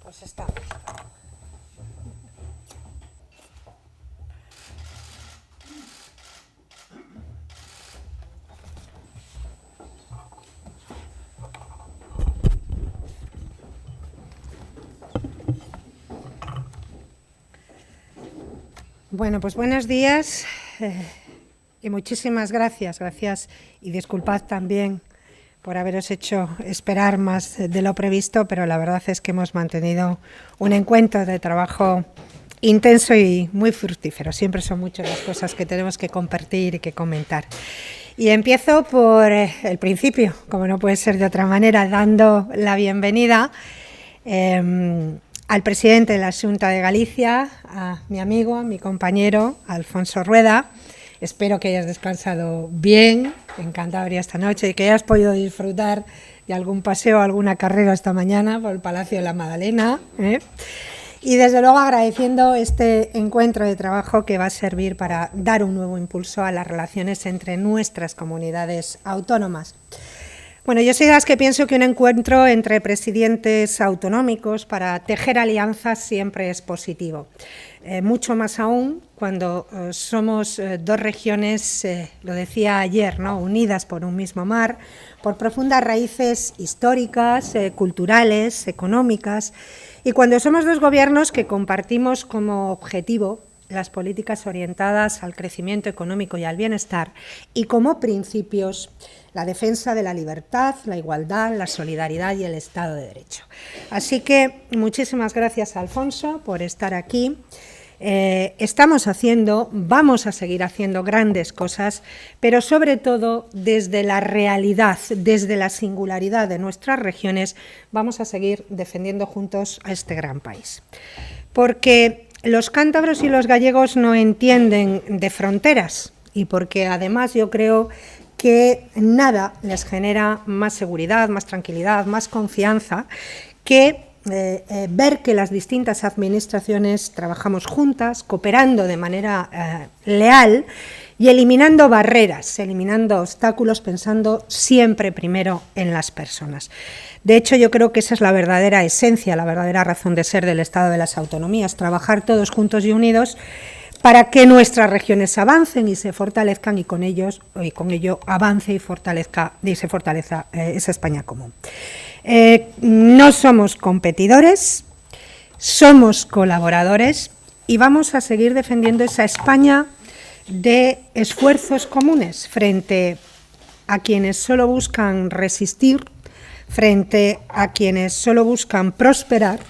Pues estamos. Bueno, pues buenos días y muchísimas gracias y disculpad también por haberos hecho esperar más de lo previsto, pero la verdad es que hemos mantenido un encuentro de trabajo intenso y muy fructífero. Siempre son muchas las cosas que tenemos que compartir y que comentar. Y empiezo por el principio, como no puede ser de otra manera, dando la bienvenida al presidente de la Xunta de Galicia, a mi amigo, a mi compañero, Alfonso Rueda. Espero que hayas descansado bien en Cantabria esta noche y que hayas podido disfrutar de algún paseo, alguna carrera esta mañana por el Palacio de la Madalena. Y desde luego agradeciendo este encuentro de trabajo que va a servir para dar un nuevo impulso a las relaciones entre nuestras comunidades autónomas. Bueno, yo soy de las que pienso que un encuentro entre presidentes autonómicos para tejer alianzas siempre es positivo. Mucho más aún cuando somos dos regiones, lo decía ayer, ¿no?, unidas por un mismo mar, por profundas raíces históricas, culturales, económicas, y cuando somos dos gobiernos que compartimos como objetivo las políticas orientadas al crecimiento económico y al bienestar, y como principios la defensa de la libertad, la igualdad, la solidaridad y el Estado de Derecho. Así que muchísimas gracias, Alfonso, por estar aquí. Vamos a seguir haciendo grandes cosas, pero sobre todo desde la realidad, desde la singularidad de nuestras regiones, vamos a seguir defendiendo juntos a este gran país. Porque los cántabros y los gallegos no entienden de fronteras y porque además yo creo que nada les genera más seguridad, más tranquilidad, más confianza que ver que las distintas administraciones trabajamos juntas, cooperando de manera leal y eliminando barreras, eliminando obstáculos, pensando siempre primero en las personas. De hecho, yo creo que esa es la verdadera esencia, la verdadera razón de ser del Estado de las Autonomías, trabajar todos juntos y unidos para que nuestras regiones avancen y se fortalezcan y con ello avance y se fortalezca esa España común. No somos competidores, somos colaboradores y vamos a seguir defendiendo esa España de esfuerzos comunes frente a quienes solo buscan resistir, frente a quienes solo buscan prosperar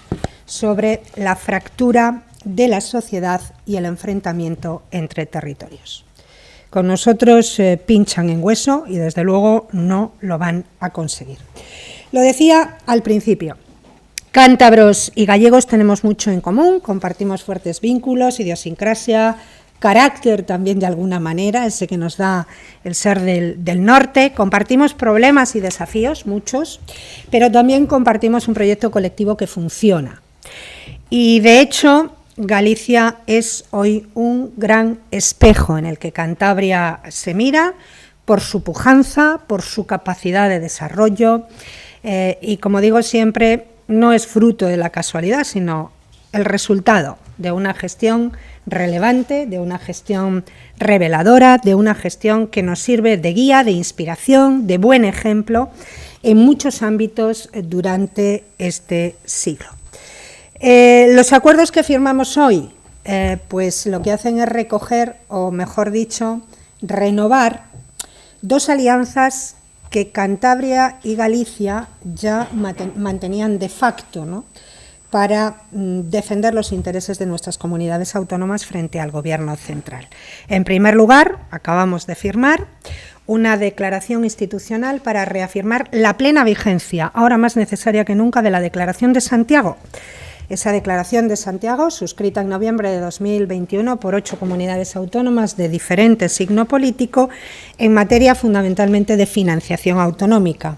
sobre la fractura de la sociedad y el enfrentamiento entre territorios. Con nosotros pinchan en hueso y desde luego no lo van a conseguir. Lo decía al principio, cántabros y gallegos tenemos mucho en común, compartimos fuertes vínculos, idiosincrasia, carácter también de alguna manera, ese que nos da el ser del norte, compartimos problemas y desafíos, muchos, pero también compartimos un proyecto colectivo que funciona. Y de hecho, Galicia es hoy un gran espejo en el que Cantabria se mira por su pujanza, por su capacidad de desarrollo y, como digo siempre, no es fruto de la casualidad, sino el resultado de una gestión relevante, de una gestión reveladora, de una gestión que nos sirve de guía, de inspiración, de buen ejemplo en muchos ámbitos durante este siglo. Los acuerdos que firmamos hoy, pues lo que hacen es recoger, o mejor dicho, renovar dos alianzas que Cantabria y Galicia ya mantenían de facto, ¿no?, para defender los intereses de nuestras comunidades autónomas frente al Gobierno central. En primer lugar, acabamos de firmar una declaración institucional para reafirmar la plena vigencia, ahora más necesaria que nunca, de la Declaración de Santiago. Esa Declaración de Santiago, suscrita en noviembre de 2021 por 8 comunidades autónomas de diferente signo político, en materia fundamentalmente de financiación autonómica.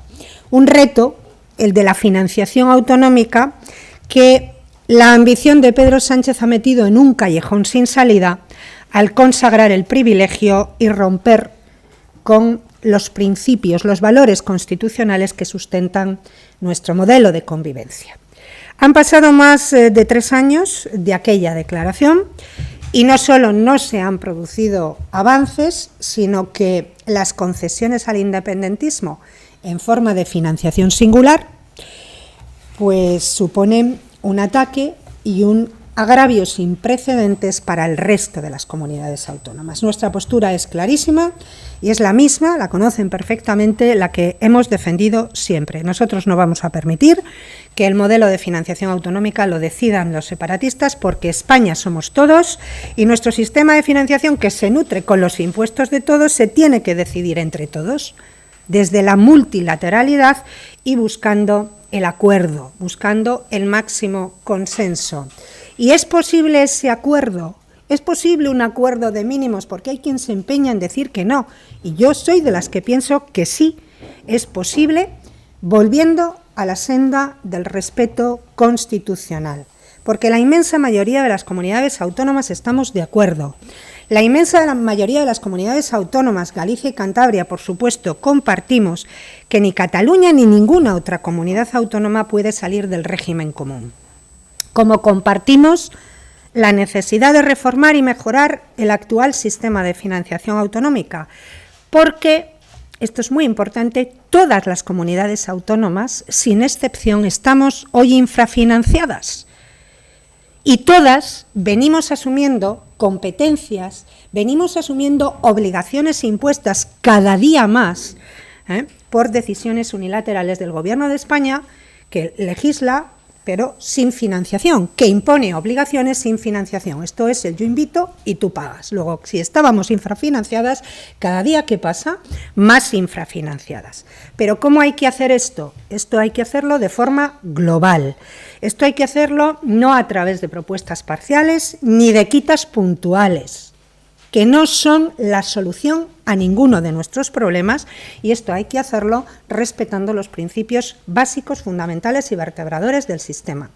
Un reto, el de la financiación autonómica, que la ambición de Pedro Sánchez ha metido en un callejón sin salida al consagrar el privilegio y romper con los principios, los valores constitucionales que sustentan nuestro modelo de convivencia. Han pasado más de 3 años de aquella declaración y no solo no se han producido avances, sino que las concesiones al independentismo en forma de financiación singular pues suponen un ataque y un agravio sin precedentes para el resto de las comunidades autónomas. Nuestra postura es clarísima y es la misma, la conocen perfectamente, la que hemos defendido siempre. Nosotros no vamos a permitir que el modelo de financiación autonómica lo decidan los separatistas, porque España somos todos y nuestro sistema de financiación, que se nutre con los impuestos de todos, se tiene que decidir entre todos, desde la multilateralidad y buscando el acuerdo, buscando el máximo consenso. ¿Y es posible ese acuerdo? ¿Es posible un acuerdo de mínimos? Porque hay quien se empeña en decir que no, y yo soy de las que pienso que sí, es posible, volviendo a la senda del respeto constitucional, porque la inmensa mayoría de las comunidades autónomas estamos de acuerdo. La inmensa mayoría de las comunidades autónomas, Galicia y Cantabria, por supuesto, compartimos que ni Cataluña ni ninguna otra comunidad autónoma puede salir del régimen común. Como compartimos la necesidad de reformar y mejorar el actual sistema de financiación autonómica, porque, esto es muy importante, todas las comunidades autónomas, sin excepción, estamos hoy infrafinanciadas. Y todas venimos asumiendo competencias, venimos asumiendo obligaciones impuestas cada día más por decisiones unilaterales del Gobierno de España, que legisla pero sin financiación, que impone obligaciones sin financiación. Esto es el yo invito y tú pagas. Luego, si estábamos infrafinanciadas, cada día que pasa, más infrafinanciadas. Pero ¿cómo hay que hacer esto? Esto hay que hacerlo de forma global. Esto hay que hacerlo no a través de propuestas parciales ni de quitas puntuales, que no son la solución a ninguno de nuestros problemas, y esto hay que hacerlo respetando los principios básicos, fundamentales y vertebradores del sistema,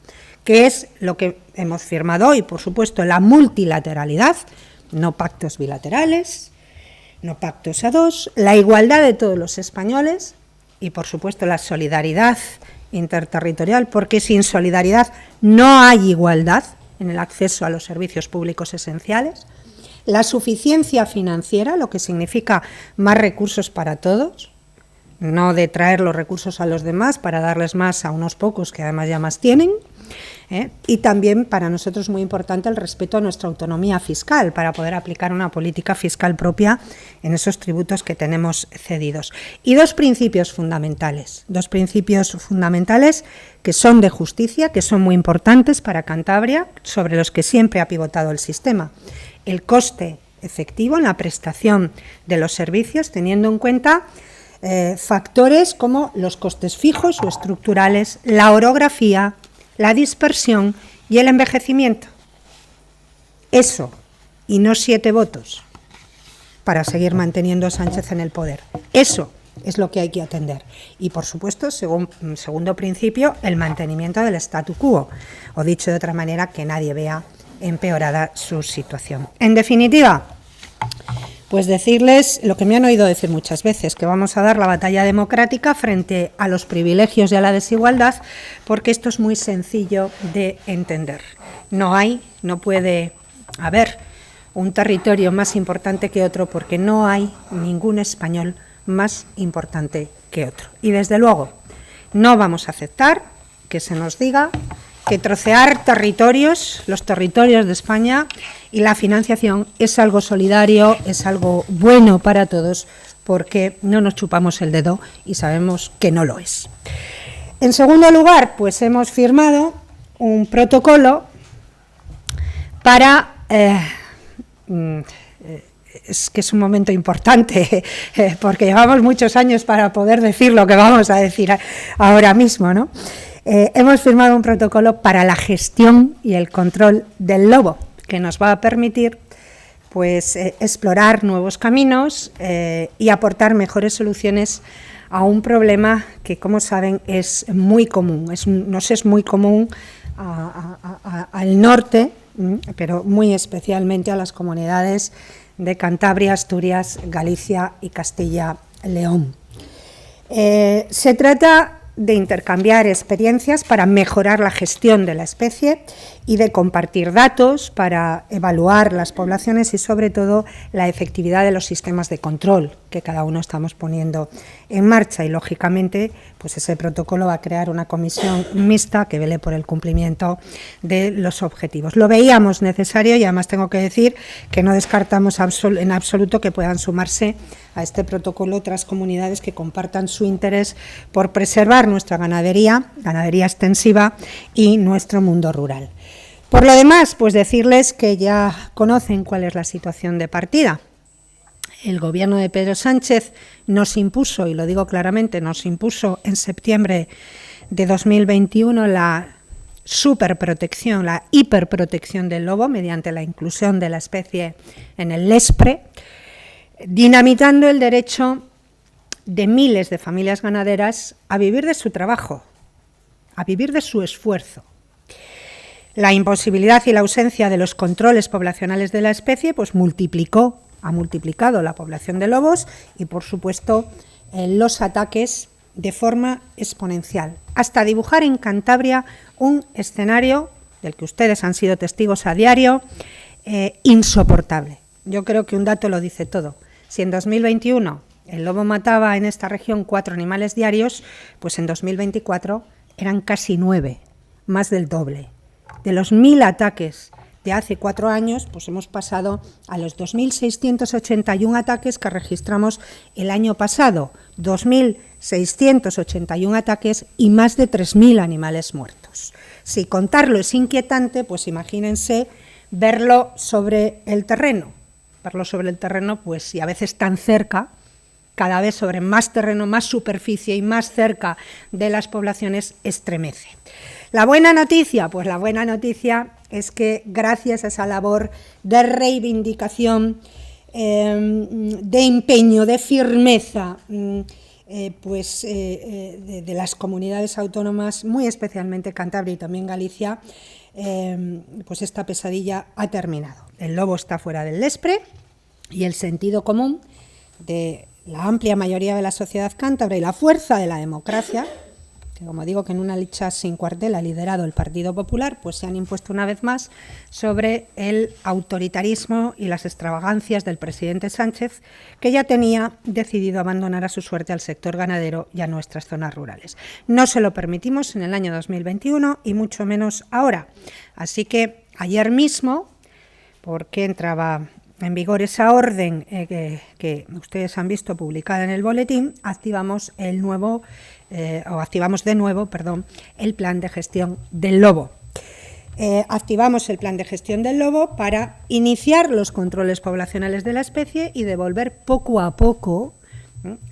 que es lo que hemos firmado hoy, por supuesto, la multilateralidad, no pactos bilaterales, no pactos a dos, la igualdad de todos los españoles y, por supuesto, la solidaridad interterritorial, porque sin solidaridad no hay igualdad en el acceso a los servicios públicos esenciales, la suficiencia financiera, lo que significa más recursos para todos, no de traer los recursos a los demás para darles más a unos pocos que además ya más tienen, y también para nosotros muy importante el respeto a nuestra autonomía fiscal para poder aplicar una política fiscal propia en esos tributos que tenemos cedidos. Y dos principios fundamentales que son de justicia, que son muy importantes para Cantabria, sobre los que siempre ha pivotado el sistema. El coste efectivo en la prestación de los servicios, teniendo en cuenta factores como los costes fijos o estructurales, la orografía, la dispersión y el envejecimiento. Eso, y no 7 votos para seguir manteniendo a Sánchez en el poder. Eso es lo que hay que atender. Y, por supuesto, segundo principio, el mantenimiento del statu quo, o dicho de otra manera, que nadie vea empeorada su situación. En definitiva, pues decirles lo que me han oído decir muchas veces, que vamos a dar la batalla democrática frente a los privilegios y a la desigualdad, porque esto es muy sencillo de entender. No puede haber un territorio más importante que otro, porque no hay ningún español más importante que otro. Y desde luego, no vamos a aceptar que se nos diga que trocear territorios, los territorios de España, y la financiación es algo solidario, es algo bueno para todos, porque no nos chupamos el dedo y sabemos que no lo es. En segundo lugar, pues hemos firmado un protocolo para... es que es un momento importante, porque llevamos muchos años para poder decir lo que vamos a decir ahora mismo, ¿no? Hemos firmado un protocolo para la gestión y el control del lobo, que nos va a permitir pues, explorar nuevos caminos y aportar mejores soluciones a un problema que, como saben, es muy común. Nos es muy común al norte, pero muy especialmente a las comunidades de Cantabria, Asturias, Galicia y Castilla-León. Se trata de intercambiar experiencias para mejorar la gestión de la especie y de compartir datos para evaluar las poblaciones y, sobre todo, la efectividad de los sistemas de control que cada uno estamos poniendo en marcha. Y, lógicamente, pues ese protocolo va a crear una comisión mixta que vele por el cumplimiento de los objetivos. Lo veíamos necesario y, además, tengo que decir que no descartamos en absoluto que puedan sumarse a este protocolo otras comunidades que compartan su interés por preservar nuestra ganadería extensiva y nuestro mundo rural. Por lo demás, pues decirles que ya conocen cuál es la situación de partida. El gobierno de Pedro Sánchez nos impuso, y lo digo claramente, nos impuso en septiembre de 2021 la superprotección, la hiperprotección del lobo mediante la inclusión de la especie en el LESPRE, dinamitando el derecho de miles de familias ganaderas a vivir de su trabajo, a vivir de su esfuerzo. La imposibilidad y la ausencia de los controles poblacionales de la especie pues ha multiplicado la población de lobos y, por supuesto, los ataques de forma exponencial, hasta dibujar en Cantabria un escenario del que ustedes han sido testigos a diario, insoportable. Yo creo que un dato lo dice todo. Si en 2021 el lobo mataba en esta región 4 animales diarios, pues en 2024 eran casi 9, más del doble. De los 1.000 ataques de hace 4 años, pues hemos pasado a los 2.681 ataques que registramos el año pasado, 2.681 ataques y más de 3.000 animales muertos. Si contarlo es inquietante, pues imagínense verlo sobre el terreno. Verlo sobre el terreno, pues, y a veces tan cerca, cada vez sobre más terreno, más superficie y más cerca de las poblaciones, estremece. La buena noticia, pues la buena noticia es que gracias a esa labor de reivindicación, de empeño, de firmeza, de las comunidades autónomas, muy especialmente Cantabria y también Galicia, pues esta pesadilla ha terminado. El lobo está fuera del LESPRE y el sentido común de la amplia mayoría de la sociedad cántabra y la fuerza de la democracia, que como digo que en una lucha sin cuartel ha liderado el Partido Popular, pues se han impuesto una vez más sobre el autoritarismo y las extravagancias del presidente Sánchez, que ya tenía decidido abandonar a su suerte al sector ganadero y a nuestras zonas rurales. No se lo permitimos en el año 2021 y mucho menos ahora. Así que ayer mismo, porque entraba en vigor esa orden que ustedes han visto publicada en el boletín, activamos de nuevo el plan de gestión del lobo. Activamos el plan de gestión del lobo para iniciar los controles poblacionales de la especie y devolver poco a poco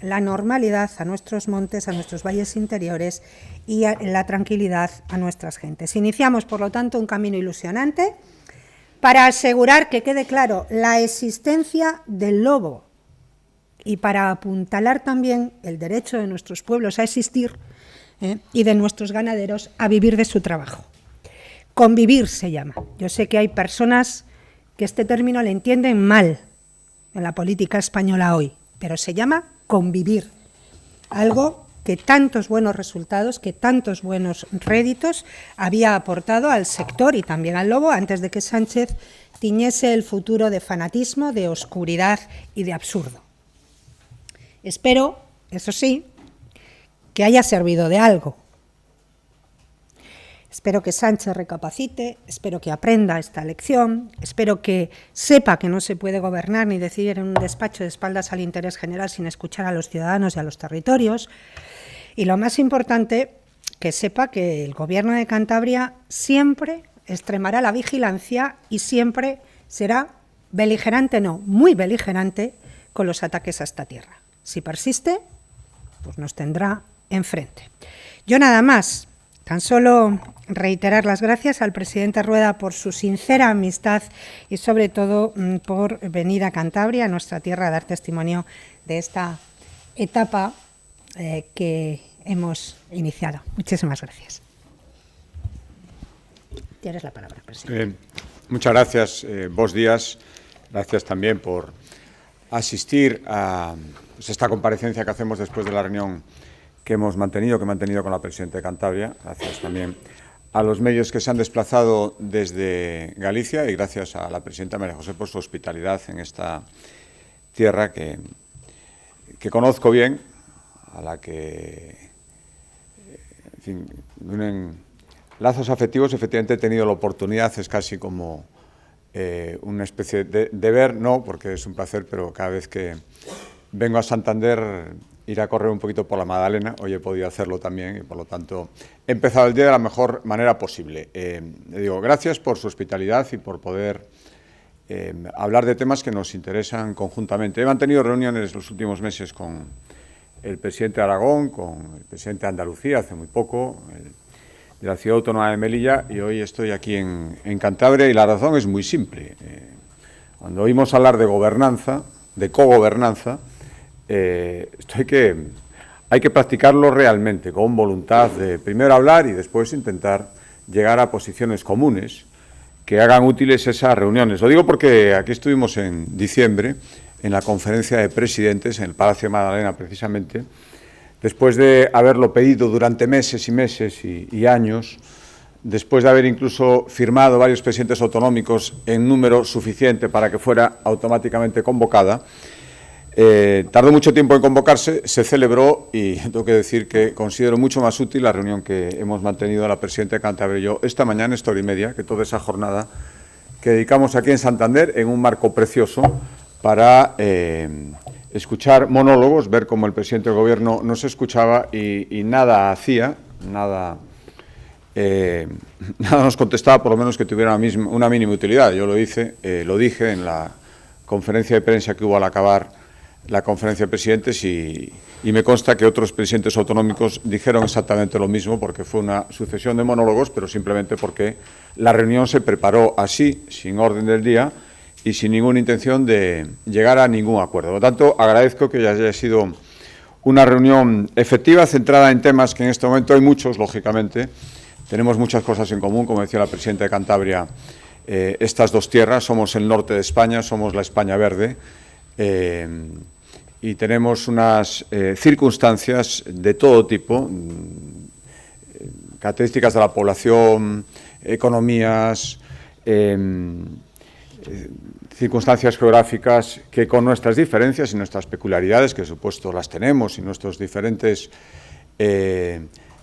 la normalidad a nuestros montes, a nuestros valles interiores y la tranquilidad a nuestras gentes. Iniciamos, por lo tanto, un camino ilusionante para asegurar que quede claro la existencia del lobo y para apuntalar también el derecho de nuestros pueblos a existir y de nuestros ganaderos a vivir de su trabajo. Convivir se llama. Yo sé que hay personas que este término le entienden mal en la política española hoy, pero se llama convivir, algo que tantos buenos resultados, que tantos buenos réditos había aportado al sector y también al lobo antes de que Sánchez tiñese el futuro de fanatismo, de oscuridad y de absurdo. Espero, eso sí, que haya servido de algo. Espero que Sánchez recapacite, espero que aprenda esta lección, espero que sepa que no se puede gobernar ni decidir en un despacho de espaldas al interés general sin escuchar a los ciudadanos y a los territorios. Y lo más importante, que sepa que el Gobierno de Cantabria siempre extremará la vigilancia y siempre será beligerante, no, muy beligerante con los ataques a esta tierra. Si persiste, pues nos tendrá enfrente. Yo nada más. Tan solo reiterar las gracias al presidente Rueda por su sincera amistad y sobre todo por venir a Cantabria, a nuestra tierra, a dar testimonio de esta etapa que hemos iniciado. Muchísimas gracias. Tienes la palabra, presidente. Muchas gracias, bos días. Gracias también por asistir a esta comparecencia que hacemos después de la reunión que he mantenido con la presidenta de Cantabria, gracias también a los medios que se han desplazado desde Galicia y gracias a la presidenta María José por su hospitalidad en esta tierra que conozco bien, a la que, en fin, unen lazos afectivos. Efectivamente he tenido la oportunidad, es casi como una especie de deber, no, porque es un placer, pero cada vez que vengo a Santander ir a correr un poquito por la Magdalena, hoy he podido hacerlo también y por lo tanto he empezado el día de la mejor manera posible. Le digo gracias por su hospitalidad y por poder hablar de temas que nos interesan conjuntamente. He mantenido reuniones los últimos meses con el presidente de Aragón, con el presidente de Andalucía hace muy poco, de la Ciudad Autónoma de Melilla, y hoy estoy aquí en Cantabria y la razón es muy simple. Cuando oímos hablar de gobernanza, de cogobernanza, hay que practicarlo realmente, con voluntad de primero hablar y después intentar llegar a posiciones comunes que hagan útiles esas reuniones. Lo digo porque aquí estuvimos en diciembre, en la conferencia de presidentes, en el Palacio de Magdalena precisamente, después de haberlo pedido durante meses y meses y años, después de haber incluso firmado varios presidentes autonómicos en número suficiente para que fuera automáticamente convocada. Tardó mucho tiempo en convocarse, se celebró y tengo que decir que considero mucho más útil la reunión que hemos mantenido la presidenta de Cantabria y yo esta mañana, esta hora y media, que toda esa jornada que dedicamos aquí en Santander en un marco precioso para escuchar monólogos, ver cómo el presidente del Gobierno nos escuchaba y nada hacía, nada nos contestaba, por lo menos que tuviera una mínima utilidad. Yo lo dije en la conferencia de prensa que hubo al acabar la conferencia de presidentes y me consta que otros presidentes autonómicos dijeron exactamente lo mismo, porque fue una sucesión de monólogos, pero simplemente porque la reunión se preparó así, sin orden del día y sin ninguna intención de llegar a ningún acuerdo. Por lo tanto, agradezco que haya sido una reunión efectiva, centrada en temas que en este momento hay muchos, lógicamente. Tenemos muchas cosas en común, como decía la presidenta de Cantabria, estas dos tierras, somos el norte de España, somos la España verde, y tenemos unas circunstancias de todo tipo, características de la población, economías, circunstancias geográficas que con nuestras diferencias y nuestras peculiaridades, que por supuesto las tenemos, y nuestros diferentes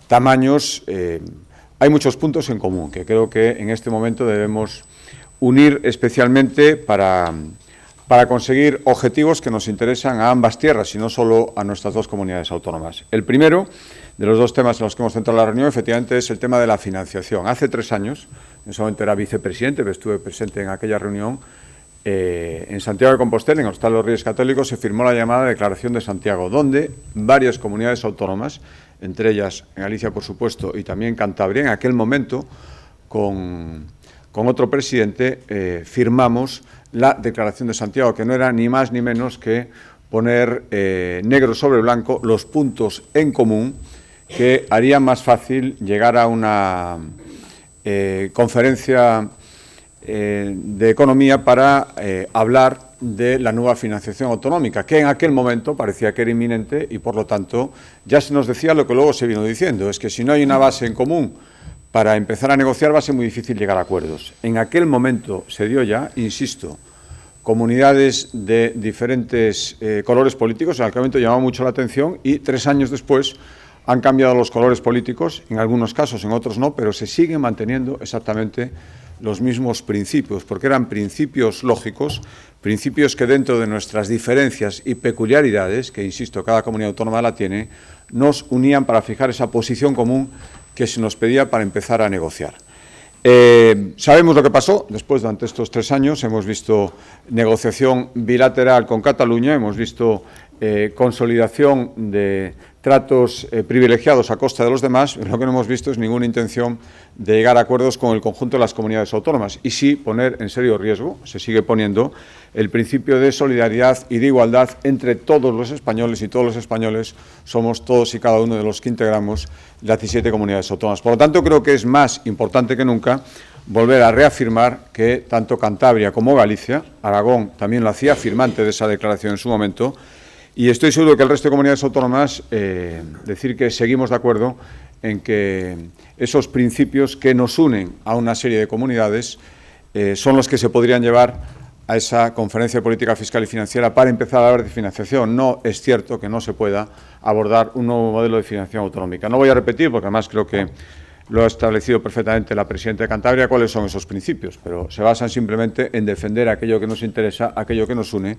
tamaños, hay muchos puntos en común que creo que en este momento debemos unir especialmente para conseguir objetivos que nos interesan a ambas tierras y no solo a nuestras dos comunidades autónomas. El primero de los dos temas en los que hemos centrado la reunión, efectivamente, es el tema de la financiación. Hace 3 años, en ese momento era vicepresidente, pero estuve presente en aquella reunión, en Santiago de Compostela, en el Hospital de los Reyes Católicos, se firmó la llamada Declaración de Santiago, donde varias comunidades autónomas, entre ellas Galicia, por supuesto, y también Cantabria, en aquel momento, con otro presidente, firmamos la Declaración de Santiago, que no era ni más ni menos que poner negro sobre blanco los puntos en común que harían más fácil llegar a una conferencia de economía para hablar de la nueva financiación autonómica, que en aquel momento parecía que era inminente y, por lo tanto, ya se nos decía lo que luego se vino diciendo, es que si no hay una base en común para empezar a negociar va a ser muy difícil llegar a acuerdos. En aquel momento se dio ya, insisto, comunidades de diferentes colores políticos, en aquel momento llamaba mucho la atención y 3 años después han cambiado los colores políticos, en algunos casos, en otros no, pero se siguen manteniendo exactamente los mismos principios, porque eran principios lógicos, principios que dentro de nuestras diferencias y peculiaridades, que insisto, cada comunidad autónoma la tiene, nos unían para fijar esa posición común que se nos pedía para empezar a negociar. Sabemos lo que pasó después, durante estos 3 años, hemos visto negociación bilateral con Cataluña, hemos visto consolidación de tratos privilegiados a costa de los demás, lo que no hemos visto es ninguna intención de llegar a acuerdos con el conjunto de las comunidades autónomas y sí poner en serio riesgo, se sigue poniendo, el principio de solidaridad y de igualdad entre todos los españoles, y todos los españoles somos todos y cada uno de los que integramos las 17 comunidades autónomas. Por lo tanto, creo que es más importante que nunca volver a reafirmar que tanto Cantabria como Galicia, Aragón también lo hacía firmante de esa declaración en su momento, Y estoy seguro que el resto de comunidades autónomas, decir que seguimos de acuerdo en que esos principios que nos unen a una serie de comunidades son los que se podrían llevar a esa conferencia de política fiscal y financiera para empezar a hablar de financiación. No es cierto que no se pueda abordar un nuevo modelo de financiación autonómica. No voy a repetir, porque además creo que lo ha establecido perfectamente la presidenta de Cantabria, cuáles son esos principios, pero se basan simplemente en defender aquello que nos interesa, aquello que nos une,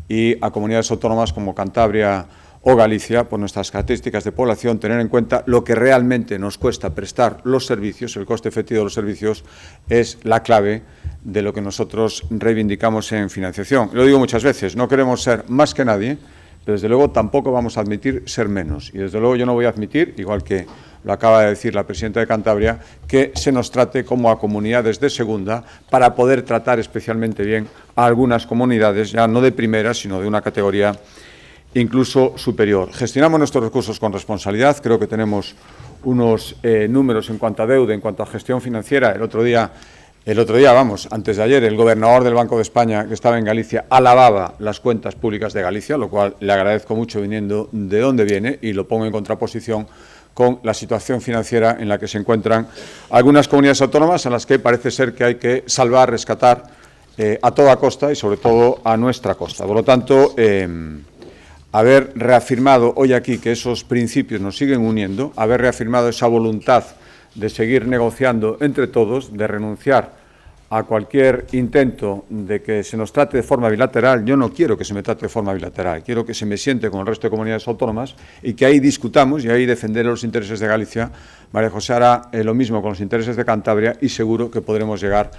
y a comunidades autónomas como Cantabria o Galicia, por nuestras características de población, tener en cuenta lo que realmente nos cuesta prestar los servicios, el coste efectivo de los servicios, es la clave de lo que nosotros reivindicamos en financiación. Lo digo muchas veces, no queremos ser más que nadie, pero desde luego tampoco vamos a admitir ser menos. Y desde luego yo no voy a admitir, igual que lo acaba de decir la presidenta de Cantabria, que se nos trate como a comunidades de segunda para poder tratar especialmente bien a algunas comunidades, ya no de primera, sino de una categoría incluso superior. Gestionamos nuestros recursos con responsabilidad, creo que tenemos unos números en cuanto a deuda, en cuanto a gestión financiera. El otro día, antes de ayer, el gobernador del Banco de España, que estaba en Galicia, alababa las cuentas públicas de Galicia, lo cual le agradezco mucho viniendo de donde viene, y lo pongo en contraposición con la situación financiera en la que se encuentran algunas comunidades autónomas, a las que parece ser que hay que salvar, rescatar a toda costa y sobre todo a nuestra costa. Por lo tanto, haber reafirmado hoy aquí que esos principios nos siguen uniendo, haber reafirmado esa voluntad de seguir negociando entre todos, de renunciar a cualquier intento de que se nos trate de forma bilateral. Yo no quiero que se me trate de forma bilateral, quiero que se me siente con el resto de comunidades autónomas y que ahí discutamos y ahí defenderé los intereses de Galicia. María José hará lo mismo con los intereses de Cantabria y seguro que podremos llegar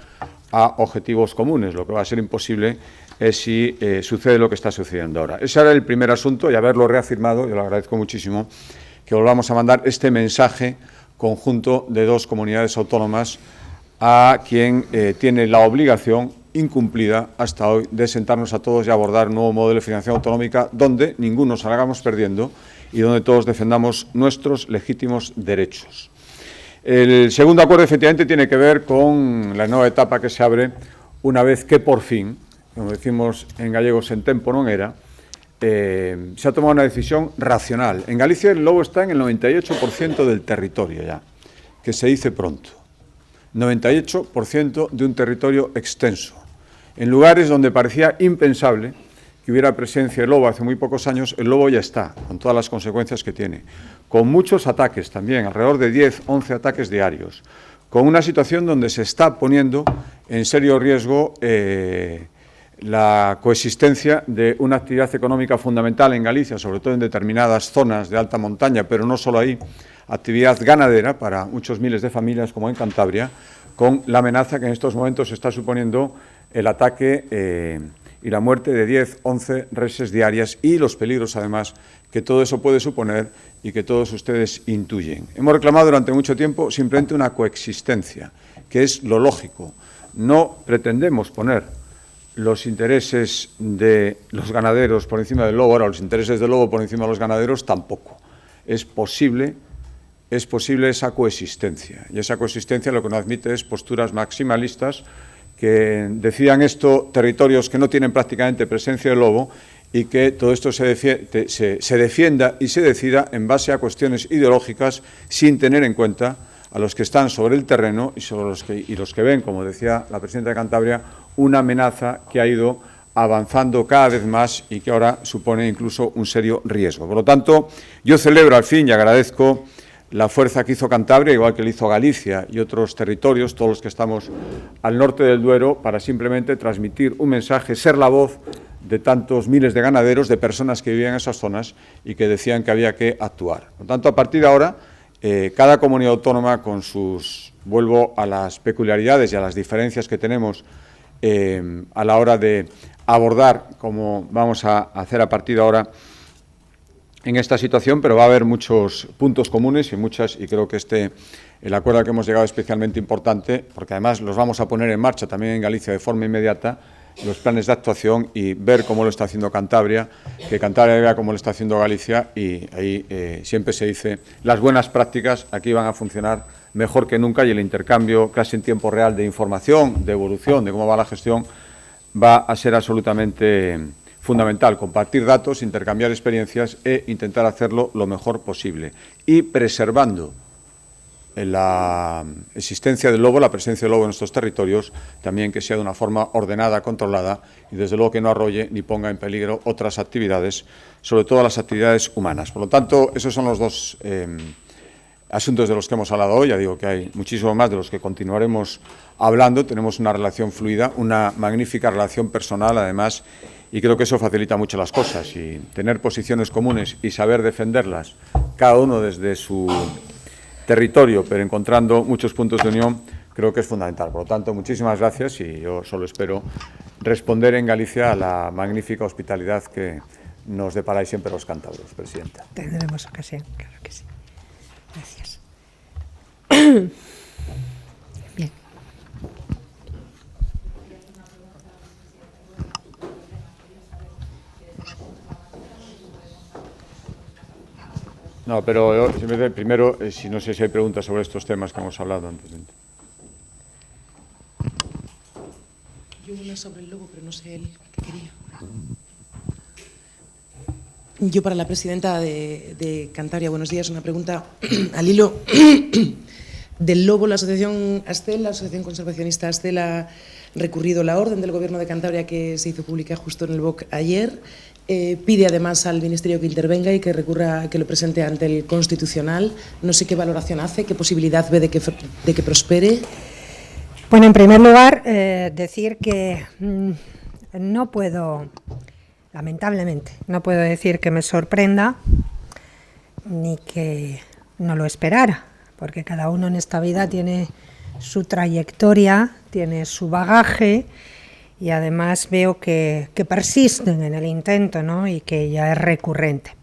a objetivos comunes. Lo que va a ser imposible es si sucede lo que está sucediendo ahora. Ese era el primer asunto, y haberlo reafirmado, yo lo agradezco muchísimo, que volvamos a mandar este mensaje conjunto de dos comunidades autónomas a quien tiene la obligación incumplida hasta hoy de sentarnos a todos y abordar un nuevo modelo de financiación autonómica donde ninguno salgamos perdiendo y donde todos defendamos nuestros legítimos derechos. El segundo acuerdo, efectivamente, tiene que ver con la nueva etapa que se abre una vez que por fin, como decimos en gallego, sen tempo non era, se ha tomado una decisión racional. En Galicia el lobo está en el 98% del territorio ya, que se dice pronto. 98% de un territorio extenso. En lugares donde parecía impensable que hubiera presencia del lobo hace muy pocos años, el lobo ya está, con todas las consecuencias que tiene. Con muchos ataques también, alrededor de 10, 11 ataques diarios. Con una situación donde se está poniendo en serio riesgo la coexistencia de una actividad económica fundamental en Galicia, sobre todo en determinadas zonas de alta montaña, pero no solo ahí, actividad ganadera para muchos miles de familias como en Cantabria, con la amenaza que en estos momentos está suponiendo el ataque y la muerte de 10, 11 reses diarias y los peligros además que todo eso puede suponer y que todos ustedes intuyen. Hemos reclamado durante mucho tiempo simplemente una coexistencia, que es lo lógico. No pretendemos poner los intereses de los ganaderos por encima del lobo, ahora los intereses del lobo por encima de los ganaderos tampoco. Es posible esa coexistencia, y esa coexistencia lo que no admite es posturas maximalistas que decidan esto territorios que no tienen prácticamente presencia del lobo y que todo esto se defienda y se decida en base a cuestiones ideológicas sin tener en cuenta a los que están sobre el terreno y los que ven, como decía la presidenta de Cantabria, una amenaza que ha ido avanzando cada vez más y que ahora supone incluso un serio riesgo. Por lo tanto, yo celebro al fin y agradezco la fuerza que hizo Cantabria, igual que lo hizo Galicia y otros territorios, todos los que estamos al norte del Duero, para simplemente transmitir un mensaje, ser la voz de tantos miles de ganaderos, de personas que vivían en esas zonas y que decían que había que actuar. Por lo tanto, a partir de ahora, cada comunidad autónoma con sus, vuelvo a las peculiaridades y a las diferencias que tenemos a la hora de abordar, como vamos a hacer a partir de ahora, en esta situación, pero va a haber muchos puntos comunes y creo que el acuerdo al que hemos llegado es especialmente importante, porque además los vamos a poner en marcha también en Galicia de forma inmediata, los planes de actuación y ver cómo lo está haciendo Cantabria, que Cantabria vea cómo lo está haciendo Galicia y ahí siempre se dice las buenas prácticas aquí van a funcionar mejor que nunca y el intercambio casi en tiempo real de información, de evolución, de cómo va la gestión, va a ser absolutamente fundamental compartir datos, intercambiar experiencias e intentar hacerlo lo mejor posible y preservando la existencia del lobo, la presencia del lobo en estos territorios, también que sea de una forma ordenada, controlada y desde luego que no arrolle ni ponga en peligro otras actividades, sobre todo las actividades humanas. Por lo tanto, esos son los dos asuntos de los que hemos hablado hoy. Ya digo que hay muchísimo más de los que continuaremos hablando. Tenemos una relación fluida, una magnífica relación personal además, y creo que eso facilita mucho las cosas, y tener posiciones comunes y saber defenderlas, cada uno desde su territorio, pero encontrando muchos puntos de unión, creo que es fundamental. Por lo tanto, muchísimas gracias y yo solo espero responder en Galicia a la magnífica hospitalidad que nos deparáis siempre los cántabros, Presidenta. Tendremos ocasión, claro que sí. Gracias. Bien. No, pero primero, si no sé si hay preguntas sobre estos temas que hemos hablado antes. Yo una sobre el lobo, pero no sé él qué quería. Yo para la presidenta de Cantabria, buenos días, una pregunta al hilo del lobo. La asociación Astel, la asociación conservacionista Astel, ha recurrido la orden del Gobierno de Cantabria que se hizo pública justo en el BOC ayer. Pide además al Ministerio que intervenga y que recurra, que lo presente ante el Constitucional. No sé qué valoración hace, qué posibilidad ve de que prospere. Bueno, en primer lugar, decir que no puedo, lamentablemente, no puedo decir que me sorprenda ni que no lo esperara, porque cada uno en esta vida tiene su trayectoria, tiene su bagaje, y además veo que persisten en el intento, ¿no? Y que ya es recurrente.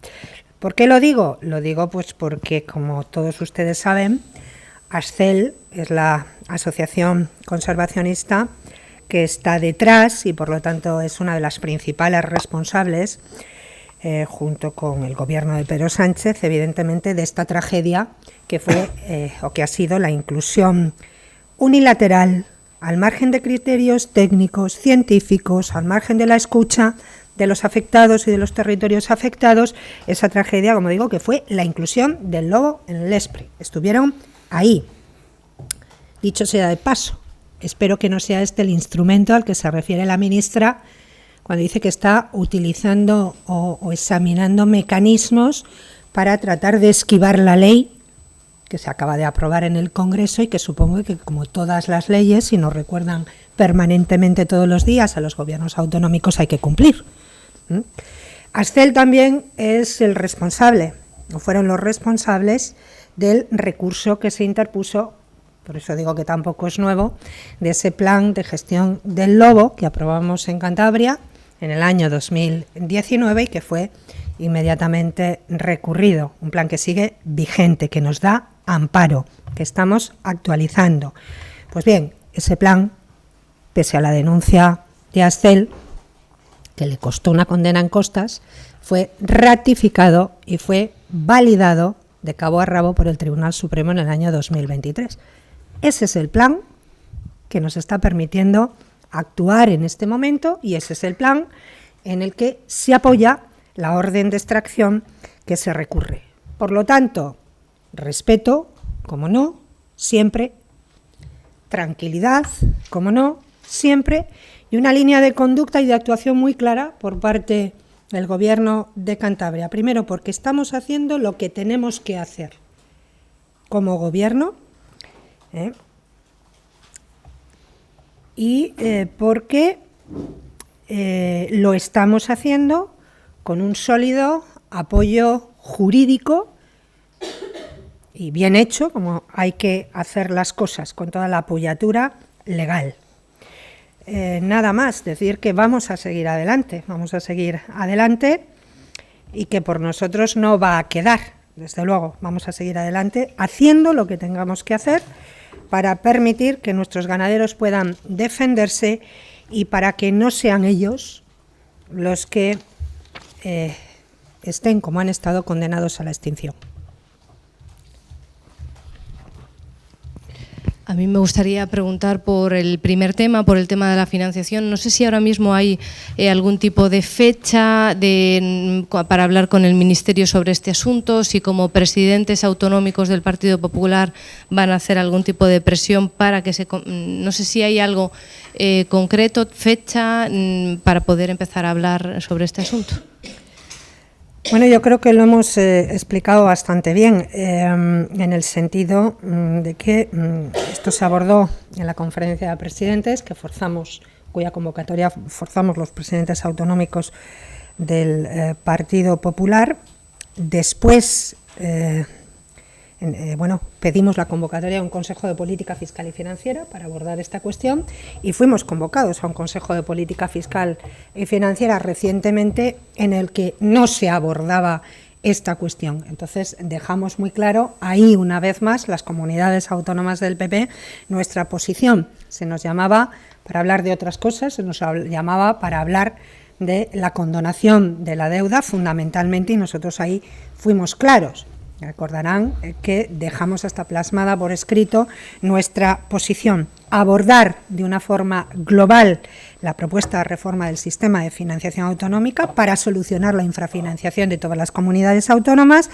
¿Por qué lo digo? Lo digo pues porque, como todos ustedes saben, Astel es la asociación conservacionista que está detrás y por lo tanto es una de las principales responsables, junto con el gobierno de Pedro Sánchez, evidentemente, de esta tragedia que fue o que ha sido la inclusión unilateral, al margen de criterios técnicos, científicos, al margen de la escucha de los afectados y de los territorios afectados, esa tragedia, como digo, que fue la inclusión del lobo en el Espre. Estuvieron ahí. Dicho sea de paso, espero que no sea este el instrumento al que se refiere la ministra cuando dice que está utilizando o examinando mecanismos para tratar de esquivar la ley que se acaba de aprobar en el Congreso y que supongo que, como todas las leyes, y nos recuerdan permanentemente todos los días a los gobiernos autonómicos, hay que cumplir. Astel también es el responsable, o fueron los responsables del recurso que se interpuso, por eso digo que tampoco es nuevo, de ese plan de gestión del lobo que aprobamos en Cantabria en el año 2019 y que fue inmediatamente recurrido. Un plan que sigue vigente, que nos da amparo, que estamos actualizando. Pues bien, ese plan, pese a la denuncia de Astel, que le costó una condena en costas, fue ratificado y fue validado de cabo a rabo por el Tribunal Supremo en el año 2023. Ese es el plan que nos está permitiendo actuar en este momento y ese es el plan en el que se apoya la orden de extracción que se recurre. Por lo tanto, respeto, como no, siempre, tranquilidad, como no, siempre, y una línea de conducta y de actuación muy clara por parte del Gobierno de Cantabria. Primero, porque estamos haciendo lo que tenemos que hacer como Gobierno, y porque lo estamos haciendo con un sólido apoyo jurídico y bien hecho, como hay que hacer las cosas, con toda la apoyatura legal. Nada más, decir que vamos a seguir adelante y que por nosotros no va a quedar, desde luego, vamos a seguir adelante haciendo lo que tengamos que hacer para permitir que nuestros ganaderos puedan defenderse y para que no sean ellos los que estén, como han estado, condenados a la extinción. A mí me gustaría preguntar por el primer tema, por el tema de la financiación. No sé si ahora mismo hay algún tipo de fecha para hablar con el Ministerio sobre este asunto, si como presidentes autonómicos del Partido Popular van a hacer algún tipo de presión para que no sé si hay algo concreto, fecha, para poder empezar a hablar sobre este asunto. Bueno, yo creo que lo hemos explicado bastante bien, en el sentido de que esto se abordó en la conferencia de presidentes, cuya convocatoria forzamos los presidentes autonómicos del Partido Popular. Después, pedimos la convocatoria a un Consejo de Política Fiscal y Financiera para abordar esta cuestión y fuimos convocados a un Consejo de Política Fiscal y Financiera recientemente en el que no se abordaba esta cuestión. Entonces, dejamos muy claro ahí, una vez más, las comunidades autónomas del PP, nuestra posición. Se nos llamaba para hablar de otras cosas, se nos llamaba para hablar de la condonación de la deuda, fundamentalmente, y nosotros ahí fuimos claros. Recordarán que dejamos hasta plasmada por escrito nuestra posición. Abordar de una forma global la propuesta de reforma del sistema de financiación autonómica para solucionar la infrafinanciación de todas las comunidades autónomas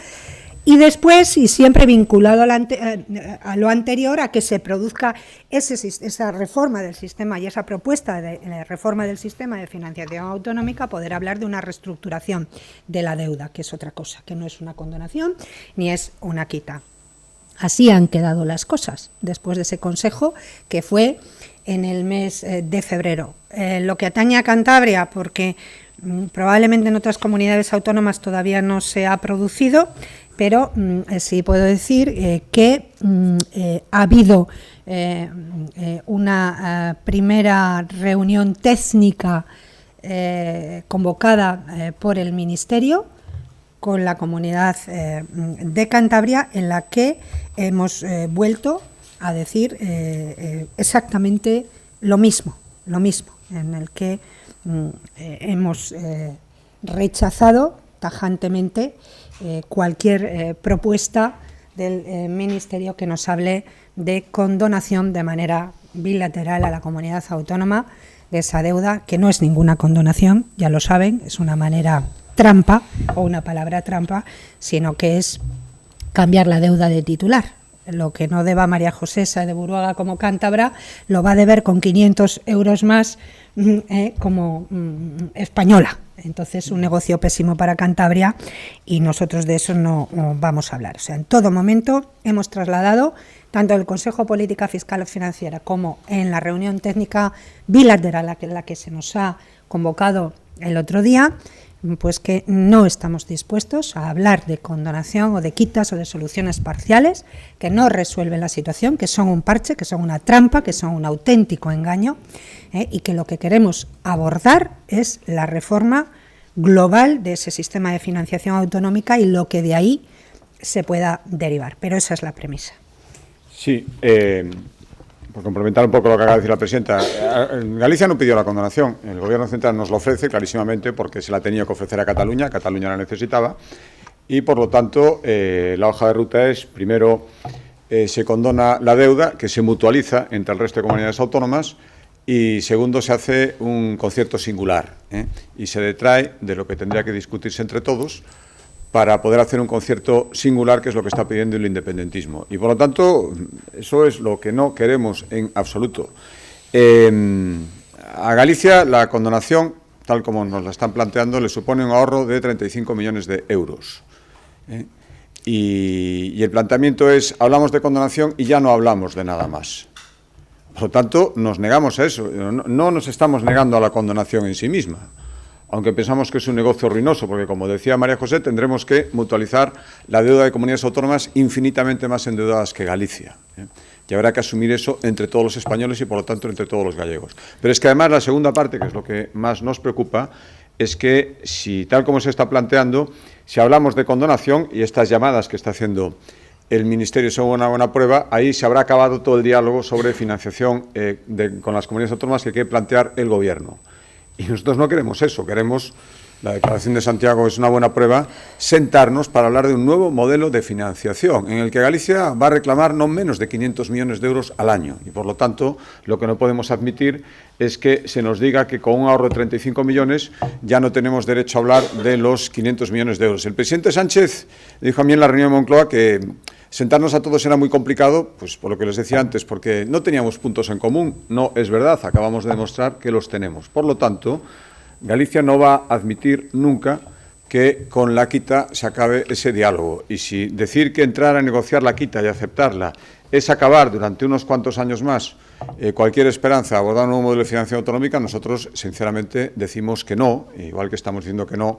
y después, y siempre vinculado a lo anterior, a que se produzca esa reforma del sistema y esa propuesta de reforma del sistema de financiación autonómica, poder hablar de una reestructuración de la deuda, que es otra cosa, que no es una condonación ni es una quita. Así han quedado las cosas después de ese consejo que fue en el mes de febrero. Lo que atañe a Cantabria, porque probablemente en otras comunidades autónomas todavía no se ha producido, pero sí puedo decir que ha habido una primera reunión técnica convocada por el Ministerio con la comunidad de Cantabria, en la que hemos vuelto a decir exactamente lo mismo, en el que hemos rechazado tajantemente cualquier propuesta del Ministerio que nos hable de condonación de manera bilateral a la comunidad autónoma de esa deuda, que no es ninguna condonación, ya lo saben, es una manera trampa o una palabra trampa, sino que es cambiar la deuda de titular. Lo que no deba María José Sáez de Buruaga como cántabra lo va a deber con 500 euros más como española. Entonces, un negocio pésimo para Cantabria y nosotros de eso no vamos a hablar. O sea, en todo momento hemos trasladado, tanto en el Consejo de Política Fiscal y Financiera como en la reunión técnica bilateral a la que se nos ha convocado el otro día, pues que no estamos dispuestos a hablar de condonación o de quitas o de soluciones parciales que no resuelven la situación, que son un parche, que son una trampa, que son un auténtico engaño, y que lo que queremos abordar es la reforma global de ese sistema de financiación autonómica y lo que de ahí se pueda derivar. Pero esa es la premisa. Sí, por complementar un poco lo que acaba de decir la presidenta, Galicia no pidió la condonación, el Gobierno central nos lo ofrece clarísimamente porque se la tenía que ofrecer a Cataluña la necesitaba, y por lo tanto la hoja de ruta es, primero, se condona la deuda, que se mutualiza entre el resto de comunidades autónomas, y segundo, se hace un concierto singular, y se detrae de lo que tendría que discutirse entre todos para poder hacer un concierto singular, que es lo que está pidiendo el independentismo. Y por lo tanto, eso es lo que no queremos en absoluto. A Galicia la condonación, tal como nos la están planteando, le supone un ahorro de 35 millones de euros. Y el planteamiento es, hablamos de condonación y ya no hablamos de nada más. Por lo tanto, nos negamos a eso. No nos estamos negando a la condonación en sí misma, aunque pensamos que es un negocio ruinoso, porque, como decía María José, tendremos que mutualizar la deuda de comunidades autónomas infinitamente más endeudadas que Galicia. Y habrá que asumir eso entre todos los españoles y, por lo tanto, entre todos los gallegos. Pero es que, además, la segunda parte, que es lo que más nos preocupa, es que, si tal como se está planteando, si hablamos de condonación, y estas llamadas que está haciendo el Ministerio son una buena prueba, ahí se habrá acabado todo el diálogo sobre financiación con las comunidades autónomas que quiere plantear el Gobierno. Y nosotros no queremos eso, queremos la declaración de Santiago es una buena prueba, sentarnos para hablar de un nuevo modelo de financiación en el que Galicia va a reclamar no menos de 500 millones de euros al año y, por lo tanto, lo que no podemos admitir es que se nos diga que con un ahorro de 35 millones ya no tenemos derecho a hablar de los 500 millones de euros. El presidente Sánchez dijo a mí en la reunión de Moncloa que sentarnos a todos era muy complicado, pues por lo que les decía antes, porque no teníamos puntos en común. No es verdad, acabamos de demostrar que los tenemos. Por lo tanto, Galicia no va a admitir nunca que con la quita se acabe ese diálogo. Y si decir que entrar a negociar la quita y aceptarla es acabar durante unos cuantos años más cualquier esperanza de abordar un nuevo modelo de financiación autonómica, nosotros sinceramente decimos que no, igual que estamos diciendo que no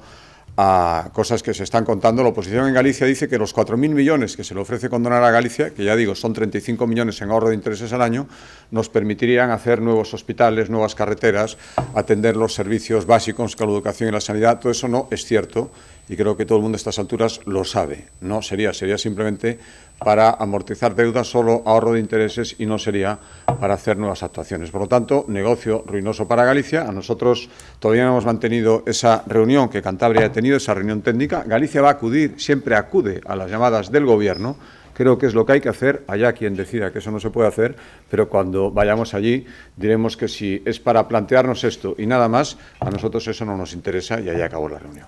a cosas que se están contando. La oposición en Galicia dice que los 4.000 millones que se le ofrece condonar a Galicia, que ya digo, son 35 millones en ahorro de intereses al año, nos permitirían hacer nuevos hospitales, nuevas carreteras, atender los servicios básicos, con la educación y la sanidad. Todo eso no es cierto y creo que todo el mundo a estas alturas lo sabe. No sería simplemente para amortizar deudas, solo ahorro de intereses y no sería para hacer nuevas actuaciones. Por lo tanto, negocio ruinoso para Galicia. A nosotros todavía no hemos mantenido esa reunión que Cantabria ha tenido, esa reunión técnica. Galicia va a acudir, siempre acude a las llamadas del Gobierno. Creo que es lo que hay que hacer, allá quien decida que eso no se puede hacer, pero cuando vayamos allí diremos que si es para plantearnos esto y nada más, a nosotros eso no nos interesa y ahí acabó la reunión.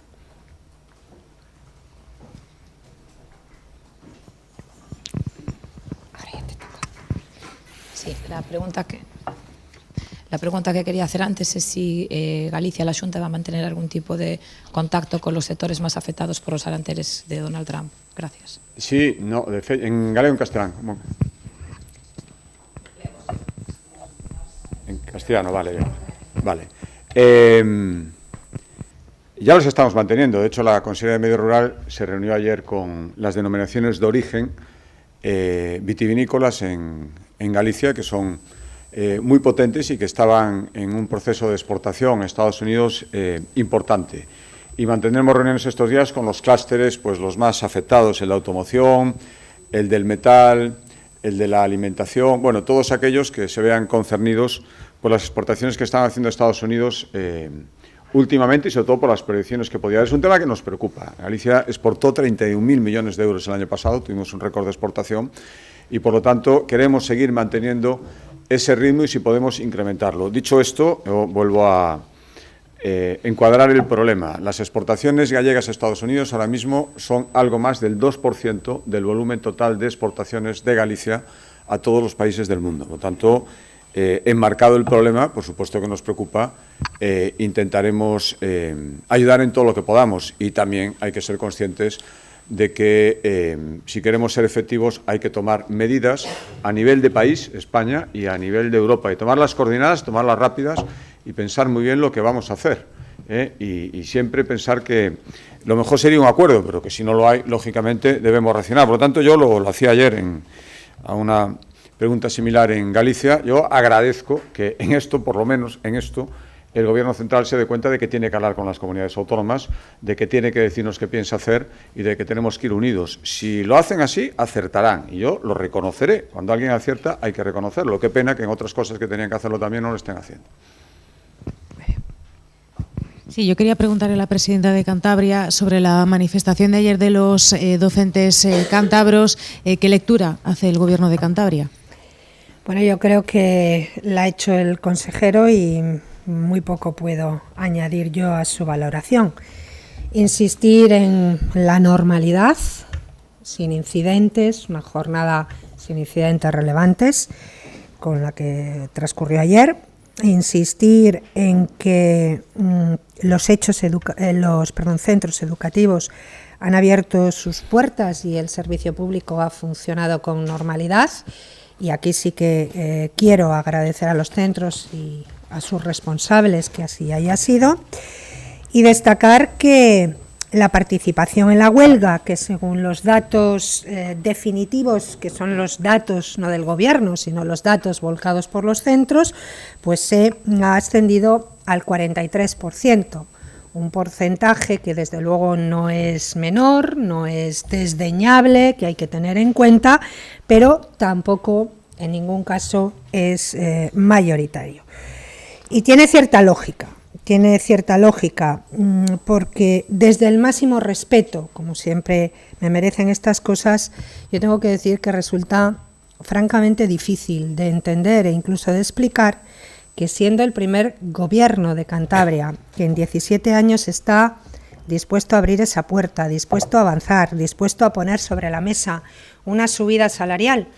Sí, la pregunta que quería hacer antes es si Galicia, la Xunta, va a mantener algún tipo de contacto con los sectores más afectados por los aranceles de Donald Trump. Gracias. Sí, no, en galego o en castelán. En castellano, vale. Vale. Ya los estamos manteniendo. De hecho, la Consejería de Medio Rural se reunió ayer con las denominaciones de origen vitivinícolas en Galicia, que son muy potentes y que estaban en un proceso de exportación a Estados Unidos importante. Y mantendremos reuniones estos días con los clústeres, pues los más afectados, el de automoción, el del metal, el de la alimentación, bueno, todos aquellos que se vean concernidos por las exportaciones que están haciendo Estados Unidos últimamente y sobre todo por las proyecciones que podía haber. Es un tema que nos preocupa. Galicia exportó 31.000 millones de euros el año pasado, tuvimos un récord de exportación y, por lo tanto, queremos seguir manteniendo ese ritmo y si podemos incrementarlo. Dicho esto, yo vuelvo a encuadrar el problema. Las exportaciones gallegas a Estados Unidos ahora mismo son algo más del 2% del volumen total de exportaciones de Galicia a todos los países del mundo. Por lo tanto, enmarcado el problema, por supuesto que nos preocupa, intentaremos ayudar en todo lo que podamos y también hay que ser conscientes de que si queremos ser efectivos hay que tomar medidas a nivel de país, España, y a nivel de Europa, y tomarlas coordinadas, tomarlas rápidas y pensar muy bien lo que vamos a hacer. Y siempre pensar que lo mejor sería un acuerdo, pero que si no lo hay, lógicamente debemos reaccionar. Por lo tanto, yo lo hacía ayer a una pregunta similar en Galicia. Yo agradezco que en esto, por lo menos en esto, el Gobierno central se dé cuenta de que tiene que hablar con las comunidades autónomas, de que tiene que decirnos qué piensa hacer y de que tenemos que ir unidos. Si lo hacen así, acertarán y yo lo reconoceré. Cuando alguien acierta hay que reconocerlo. Qué pena que en otras cosas que tenían que hacerlo también no lo estén haciendo. Sí, yo quería preguntarle a la presidenta de Cantabria sobre la manifestación de ayer de los docentes cántabros. ¿Qué lectura hace el Gobierno de Cantabria? Bueno, yo creo que la ha hecho el consejero y muy poco puedo añadir yo a su valoración. Insistir en la normalidad, sin incidentes, una jornada sin incidentes relevantes con la que transcurrió ayer. Insistir en que los centros educativos han abierto sus puertas y el servicio público ha funcionado con normalidad. Y aquí sí que quiero agradecer a los centros y a sus responsables que así haya sido. Y destacar que la participación en la huelga, que según los datos definitivos, que son los datos no del Gobierno, sino los datos volcados por los centros, pues se ha ascendido al 43%. Un porcentaje que desde luego no es menor, no es desdeñable, que hay que tener en cuenta, pero tampoco en ningún caso es mayoritario. Y tiene cierta lógica. tiene cierta lógica, porque desde el máximo respeto, como siempre me merecen estas cosas, yo tengo que decir que resulta francamente difícil de entender e incluso de explicar que, siendo el primer gobierno de Cantabria que en 17 años está dispuesto a abrir esa puerta, dispuesto a avanzar, dispuesto a poner sobre la mesa una subida salarial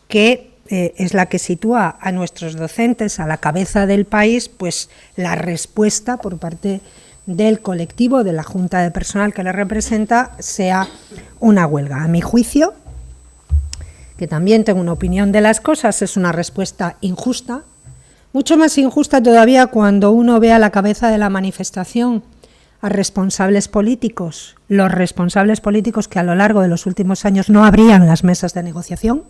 que es la que sitúa a nuestros docentes a la cabeza del país, pues la respuesta por parte del colectivo, de la Junta de Personal que le representa, sea una huelga. A mi juicio, que también tengo una opinión de las cosas, es una respuesta injusta, mucho más injusta todavía cuando uno ve a la cabeza de la manifestación a responsables políticos, los responsables políticos que a lo largo de los últimos años no abrían las mesas de negociación,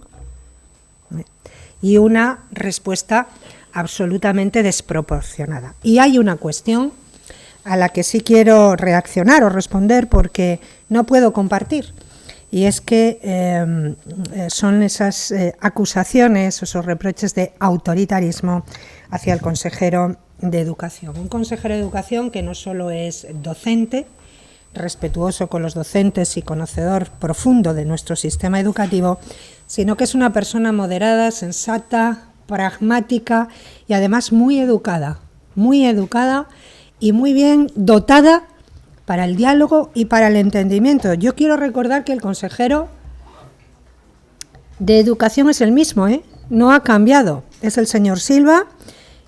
y una respuesta absolutamente desproporcionada. Y hay una cuestión a la que sí quiero reaccionar o responder porque no puedo compartir, y es que son esas acusaciones, esos reproches de autoritarismo hacia el consejero de Educación. Un consejero de Educación que no solo es docente, respetuoso con los docentes y conocedor profundo de nuestro sistema educativo, sino que es una persona moderada, sensata, pragmática y además muy educada y muy bien dotada para el diálogo y para el entendimiento. Yo quiero recordar que el consejero de Educación es el mismo, no ha cambiado, es el señor Silva,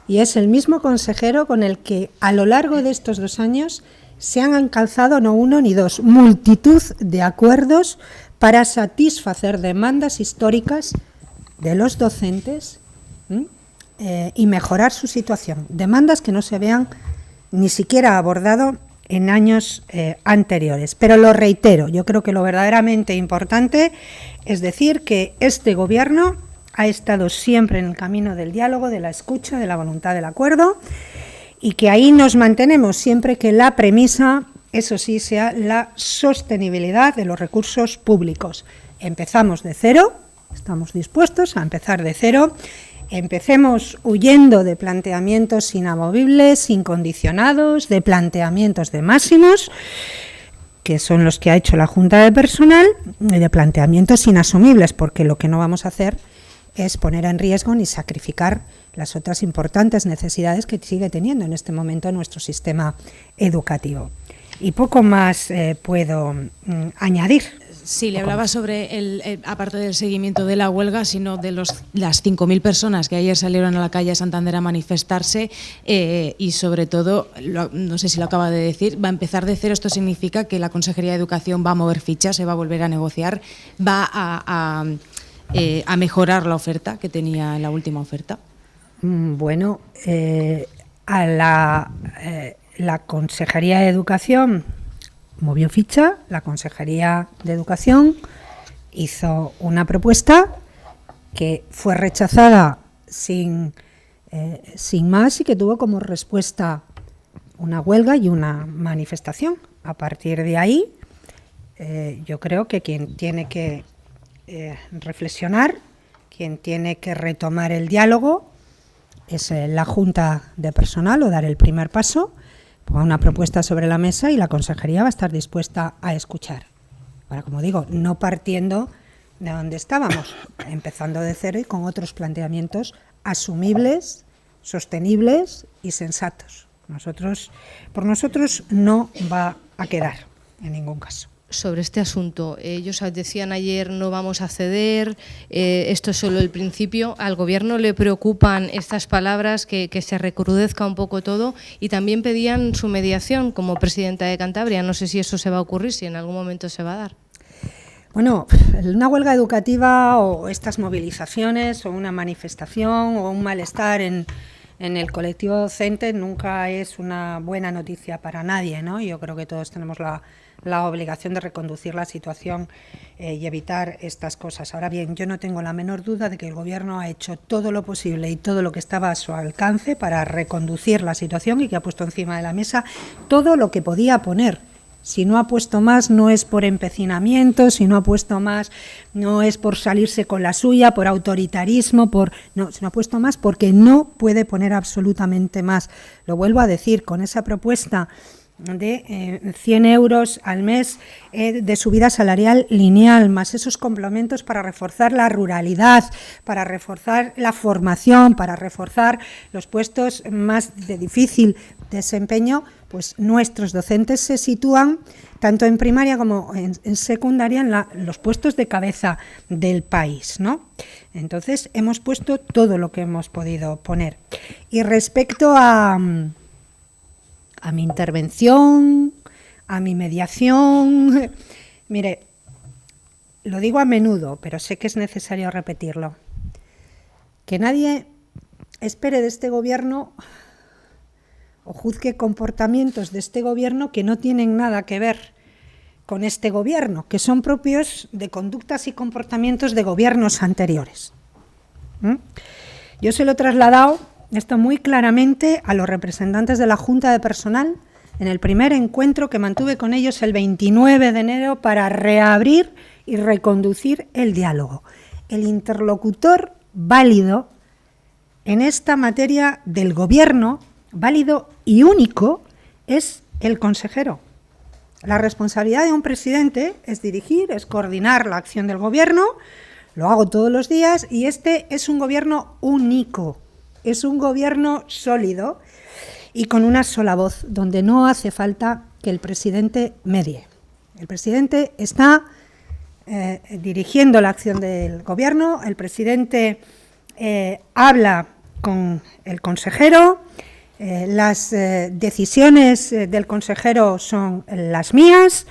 y es el mismo consejero con el que a lo largo de estos 2 años se han alcanzado no uno ni dos, multitud de acuerdos para satisfacer demandas históricas de los docentes y mejorar su situación. Demandas que no se habían ni siquiera abordado en años anteriores. Pero lo reitero, yo creo que lo verdaderamente importante es decir que este Gobierno ha estado siempre en el camino del diálogo, de la escucha, de la voluntad del acuerdo, y que ahí nos mantenemos siempre que la premisa, eso sí, sea la sostenibilidad de los recursos públicos. Empezamos de cero, estamos dispuestos a empezar de cero, empecemos huyendo de planteamientos inamovibles, incondicionados, de planteamientos de máximos, que son los que ha hecho la Junta de Personal, y de planteamientos inasumibles, porque lo que no vamos a hacer es poner en riesgo ni sacrificar las otras importantes necesidades que sigue teniendo en este momento nuestro sistema educativo. Y poco más puedo añadir. Sí, le hablaba sobre, aparte del seguimiento de la huelga, sino de las 5.000 personas que ayer salieron a la calle de Santander a manifestarse y sobre todo, no sé si lo acaba de decir, va a empezar de cero. Esto significa que la Consejería de Educación va a mover fichas, se va a volver a negociar, va a mejorar la oferta que tenía en la última oferta. Bueno, la Consejería de Educación movió ficha, la Consejería de Educación hizo una propuesta que fue rechazada sin más y que tuvo como respuesta una huelga y una manifestación. A partir de ahí, yo creo que quien tiene que reflexionar, quien tiene que retomar el diálogo, es la Junta de Personal, o dar el primer paso, ponga una propuesta sobre la mesa y la Consejería va a estar dispuesta a escuchar. Ahora, como digo, no partiendo de donde estábamos, empezando de cero y con otros planteamientos asumibles, sostenibles y sensatos. Por nosotros no va a quedar en ningún caso. Sobre este asunto, ellos decían ayer no vamos a ceder, esto es solo el principio. ¿Al Gobierno le preocupan estas palabras, que se recrudezca un poco todo? Y también pedían su mediación como presidenta de Cantabria. No sé si eso se va a ocurrir, si en algún momento se va a dar. Bueno, una huelga educativa o estas movilizaciones o una manifestación o un malestar en el colectivo docente nunca es una buena noticia para nadie, ¿no? Yo creo que todos tenemos la obligación de reconducir la situación y evitar estas cosas. Ahora bien, yo no tengo la menor duda de que el Gobierno ha hecho todo lo posible y todo lo que estaba a su alcance para reconducir la situación y que ha puesto encima de la mesa todo lo que podía poner Si no ha puesto más, no es por empecinamiento, si no ha puesto más, no es por salirse con la suya, por autoritarismo, no, si no ha puesto más porque no puede poner absolutamente más. Lo vuelvo a decir, con esa propuesta de 100 euros al mes de subida salarial lineal, más esos complementos para reforzar la ruralidad, para reforzar la formación, para reforzar los puestos más de difícil desempeño, pues nuestros docentes se sitúan tanto en primaria como en secundaria en los puestos de cabeza del país, ¿no? Entonces hemos puesto todo lo que hemos podido poner. Y respecto a mi intervención, a mi mediación, mire, lo digo a menudo, pero sé que es necesario repetirlo, que nadie espere de este gobierno o juzgue comportamientos de este gobierno que no tienen nada que ver con este gobierno, que son propios de conductas y comportamientos de gobiernos anteriores. Yo se lo he trasladado esto muy claramente a los representantes de la Junta de Personal en el primer encuentro que mantuve con ellos el 29 de enero para reabrir y reconducir el diálogo. El interlocutor válido en esta materia del gobierno, válido y único, es el consejero. La responsabilidad de un presidente es dirigir, es coordinar la acción del gobierno, lo hago todos los días, y este es un gobierno único, es un gobierno sólido y con una sola voz, donde no hace falta que el presidente medie. El presidente está dirigiendo la acción del gobierno, el presidente habla con el consejero, las decisiones del consejero son las mías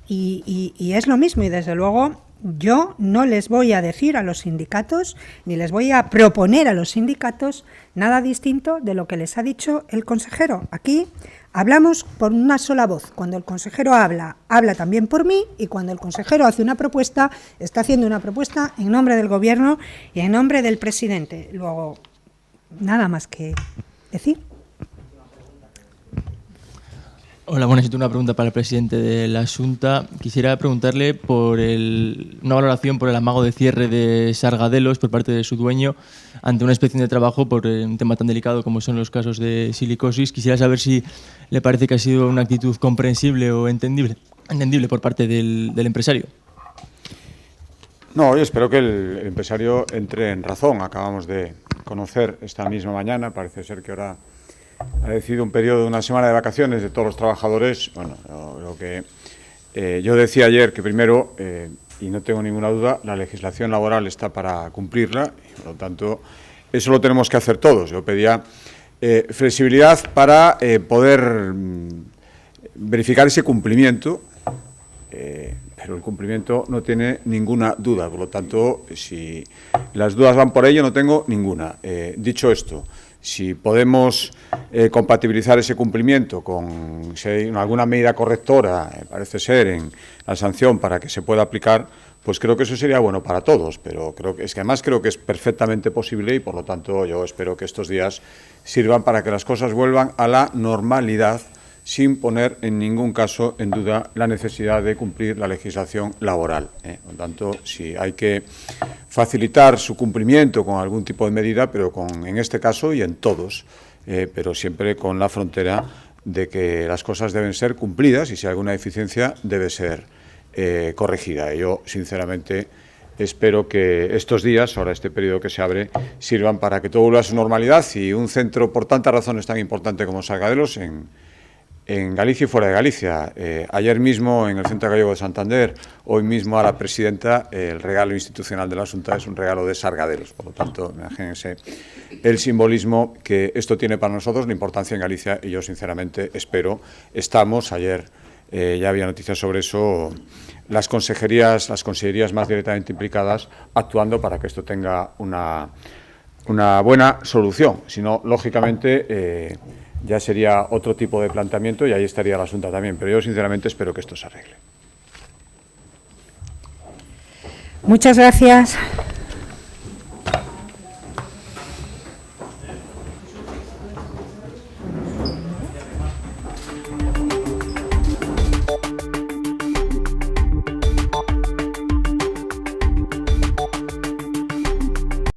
y es lo mismo, y desde luego yo no les voy a decir a los sindicatos ni les voy a proponer a los sindicatos nada distinto de lo que les ha dicho el consejero. Aquí hablamos por una sola voz. Cuando el consejero habla, habla también por mí, y cuando el consejero hace una propuesta, está haciendo una propuesta en nombre del gobierno y en nombre del presidente. Luego, nada más que decir. Hola, bueno, necesito una pregunta para el presidente de la Xunta. Quisiera preguntarle por una valoración por el amago de cierre de Sargadelos por parte de su dueño ante una inspección de trabajo por un tema tan delicado como son los casos de silicosis. Quisiera saber si le parece que ha sido una actitud comprensible o entendible por parte del empresario. No, yo espero que el empresario entre en razón. Acabamos de conocer esta misma mañana, parece ser que ahora ha decidido un periodo de una semana de vacaciones de todos los trabajadores. Bueno, lo que yo decía ayer, que primero, y no tengo ninguna duda, la legislación laboral está para cumplirla y, por lo tanto, eso lo tenemos que hacer todos. Yo pedía flexibilidad para poder verificar ese cumplimiento, pero el cumplimiento no tiene ninguna duda. Por lo tanto, si las dudas van por ello, no tengo ninguna. Dicho esto, si podemos compatibilizar ese cumplimiento con si hay alguna medida correctora, parece ser, en la sanción para que se pueda aplicar, pues creo que eso sería bueno para todos. Pero además creo que es perfectamente posible y, por lo tanto, yo espero que estos días sirvan para que las cosas vuelvan a la normalidad, sin poner en ningún caso en duda la necesidad de cumplir la legislación laboral. Por lo tanto, si hay que facilitar su cumplimiento con algún tipo de medida, pero en este caso y en todos, pero siempre con la frontera de que las cosas deben ser cumplidas y si hay alguna deficiencia debe ser corregida. Yo, sinceramente, espero que estos días, ahora este periodo que se abre, sirvan para que todo vuelva a su normalidad y un centro por tantas razones tan importante como Sargadelos en Galicia y fuera de Galicia. Ayer mismo en el Centro Gallego de Santander, hoy mismo a la presidenta, el regalo institucional de la Xunta es un regalo de Sargadelos. Por lo tanto, imagínense el simbolismo que esto tiene para nosotros, la importancia en Galicia, y yo sinceramente espero, ayer ya había noticias sobre eso, las consellerías más directamente implicadas actuando para que esto tenga una buena solución. Si no, lógicamente, ya sería otro tipo de planteamiento y ahí estaría la Xunta también. Pero yo, sinceramente, espero que esto se arregle. Muchas gracias.